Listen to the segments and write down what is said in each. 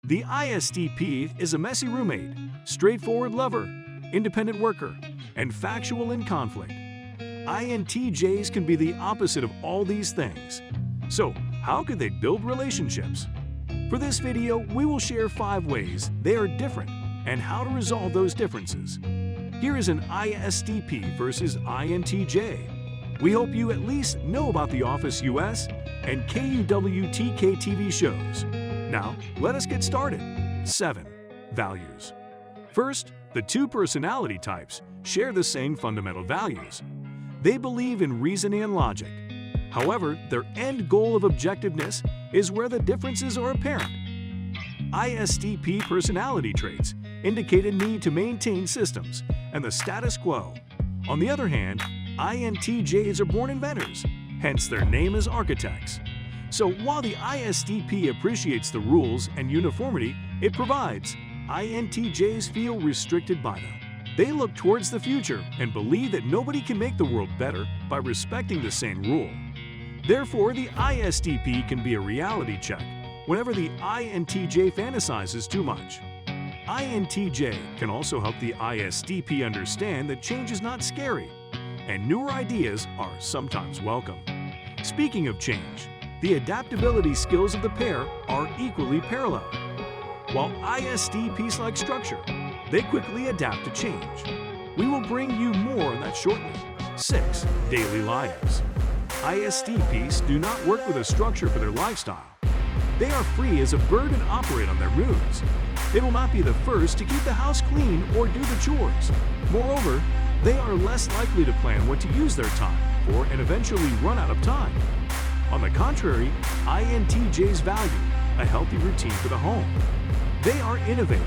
The ISTP is a messy roommate, straightforward lover, independent worker, and factual in conflict. INTJs can be the opposite of all these things. So, how could they build relationships? For this video, we will share 5 ways they are different and how to resolve those differences. Here is an ISTP versus INTJ. We hope you at least know about The Office US and KUWTK TV shows. Now, let us get started. 7. Values. First, the two personality types share the same fundamental values. They believe in reasoning and logic. However, their end goal of objectiveness is where the differences are apparent. ISTP personality traits indicate a need to maintain systems and the status quo. On the other hand, INTJs are born inventors, hence their name is architects. So while the ISTP appreciates the rules and uniformity it provides, INTJs feel restricted by them. They look towards the future and believe that nobody can make the world better by respecting the same rule. Therefore, the ISTP can be a reality check whenever the INTJ fantasizes too much. INTJ can also help the ISTP understand that change is not scary, and newer ideas are sometimes welcome. Speaking of change, the adaptability skills of the pair are equally parallel. While ISTPs like structure, they quickly adapt to change. We will bring you more on that shortly. 6. Daily lives. ISTPs do not work with a structure for their lifestyle. They are free as a bird and operate on their moods. They will not be the first to keep the house clean or do the chores. Moreover, they are less likely to plan what to use their time for and eventually run out of time. On the contrary, INTJs value a healthy routine for the home. They are innovative,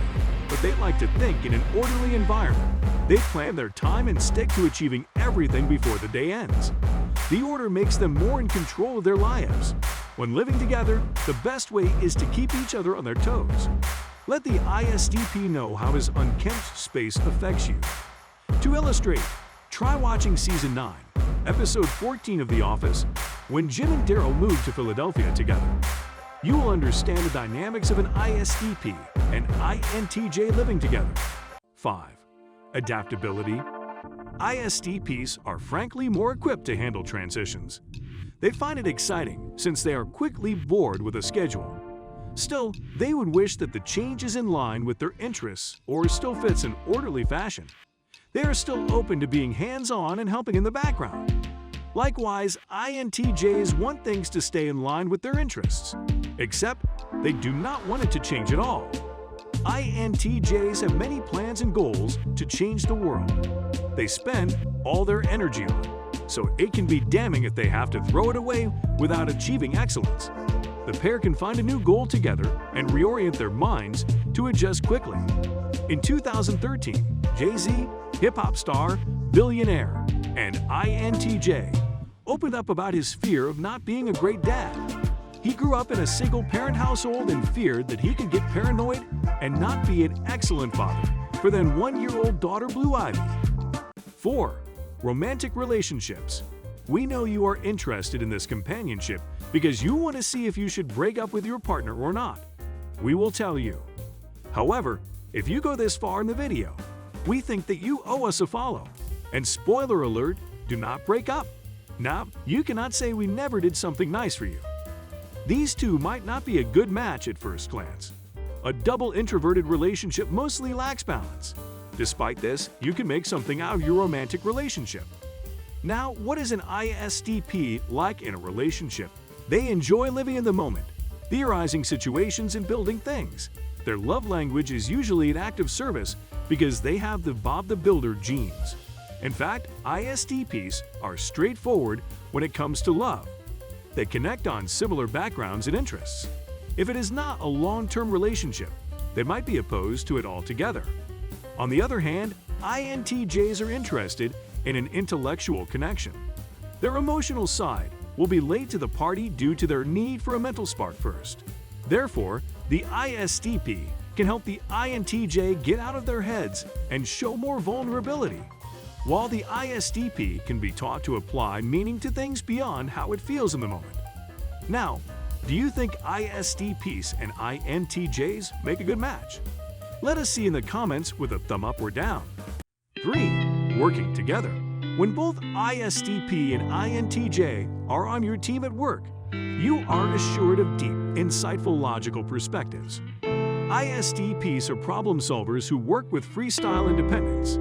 but they like to think in an orderly environment. They plan their time and stick to achieving everything before the day ends. The order makes them more in control of their lives. When living together, the best way is to keep each other on their toes. Let the ISTP know how his unkempt space affects you. To illustrate, try watching Season 9, Episode 14 of The Office, when Jim and Daryl moved to Philadelphia together. You will understand the dynamics of an ISTP and INTJ living together. 5. Adaptability. ISTPs are frankly more equipped to handle transitions. They find it exciting since they are quickly bored with a schedule. Still, they would wish that the change is in line with their interests or still fits in orderly fashion. They are still open to being hands-on and helping in the background. Likewise, INTJs want things to stay in line with their interests, except they do not want it to change at all. INTJs have many plans and goals to change the world. They spend all their energy on, so it can be damning if they have to throw it away without achieving excellence. The pair can find a new goal together and reorient their minds to adjust quickly. In 2013, Jay-Z, hip-hop star, billionaire, and INTJ opened up about his fear of not being a great dad. He grew up in a single-parent household and feared that he could get paranoid and not be an excellent father for their 1-year-old daughter Blue Ivy. 4. Romantic relationships. We know you are interested in this companionship because you want to see if you should break up with your partner or not. We will tell you. However, if you go this far in the video, we think that you owe us a follow. And spoiler alert, do not break up. Now, you cannot say we never did something nice for you. These two might not be a good match at first glance. A double introverted relationship mostly lacks balance. Despite this, you can make something out of your romantic relationship. Now, what is an ISTP like in a relationship? They enjoy living in the moment, theorizing situations and building things. Their love language is usually an act of service because they have the Bob the Builder genes. In fact, ISTPs are straightforward when it comes to love. They connect on similar backgrounds and interests. If it is not a long-term relationship, they might be opposed to it altogether. On the other hand, INTJs are interested in an intellectual connection. Their emotional side will be late to the party due to their need for a mental spark first. Therefore, the ISTP can help the INTJ get out of their heads and show more vulnerability. While the ISTP can be taught to apply meaning to things beyond how it feels in the moment. Now, Do you think ISTPs and INTJs make a good match? Let us see in the comments with a thumb up or down. 3. Working together. When both ISTP and INTJ are on your team at work, you are assured of deep, insightful logical perspectives. ISTPs are problem solvers who work with freestyle independence.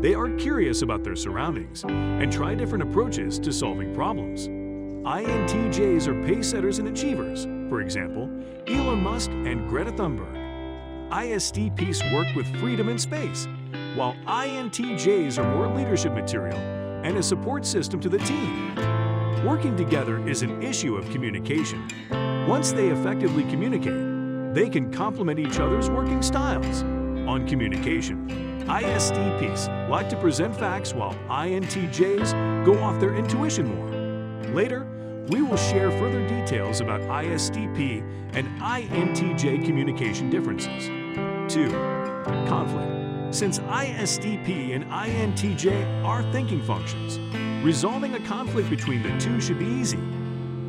They are curious about their surroundings and try different approaches to solving problems. INTJs are pace-setters and achievers, for example, Elon Musk and Greta Thunberg. ISTPs work with freedom and space, while INTJs are more leadership material and a support system to the team. Working together is an issue of communication. Once they effectively communicate, they can complement each other's working styles. On communication, ISTPs like to present facts while INTJs go off their intuition more. Later, we will share further details about ISTP and INTJ communication differences. 2. Conflict. Since ISTP and INTJ are thinking functions, resolving a conflict between the two should be easy.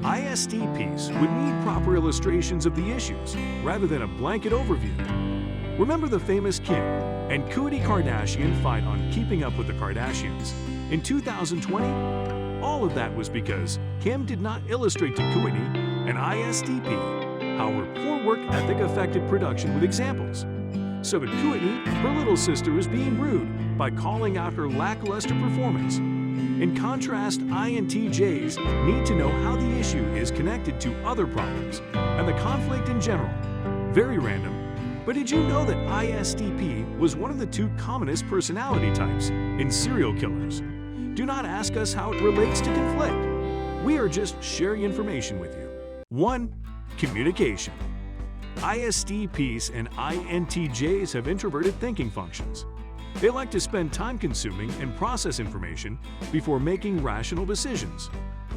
ISTPs would need proper illustrations of the issues rather than a blanket overview. Remember the famous Kim and KUWTK Kardashian fight on Keeping Up with the Kardashians in 2020? All of that was because Kim did not illustrate to KUWTK, an ISTP, how her poor work ethic affected production with examples. So to KUWTK, her little sister is being rude by calling out her lackluster performance. In contrast, INTJs need to know how the issue is connected to other problems and the conflict in general. Very random, but did you know that ISTP was one of the 2 commonest personality types in serial killers? Do not ask us how it relates to conflict. We are just sharing information with you. 1. Communication. ISTPs and INTJs have introverted thinking functions. They like to spend time consuming and process information before making rational decisions.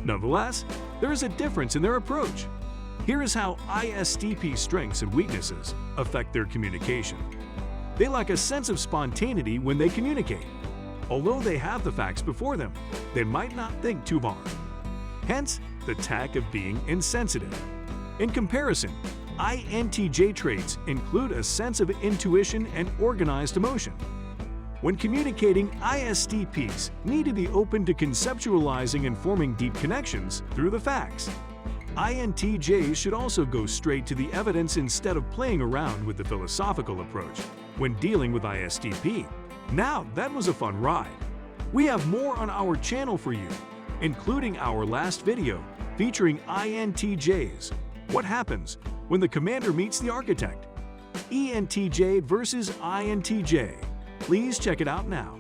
Nonetheless, there is a difference in their approach. Here is how ISTP strengths and weaknesses affect their communication. They lack a sense of spontaneity when they communicate. Although they have the facts before them, they might not think too hard. Hence, the tack of being insensitive. In comparison, INTJ traits include a sense of intuition and organized emotion. When communicating, ISTPs need to be open to conceptualizing and forming deep connections through the facts. INTJs should also go straight to the evidence instead of playing around with the philosophical approach when dealing with ISTP. Now, that was a fun ride. We have more on our channel for you, including our last video featuring INTJs. What happens when the commander meets the architect? ENTJ versus INTJ. Please check it out now.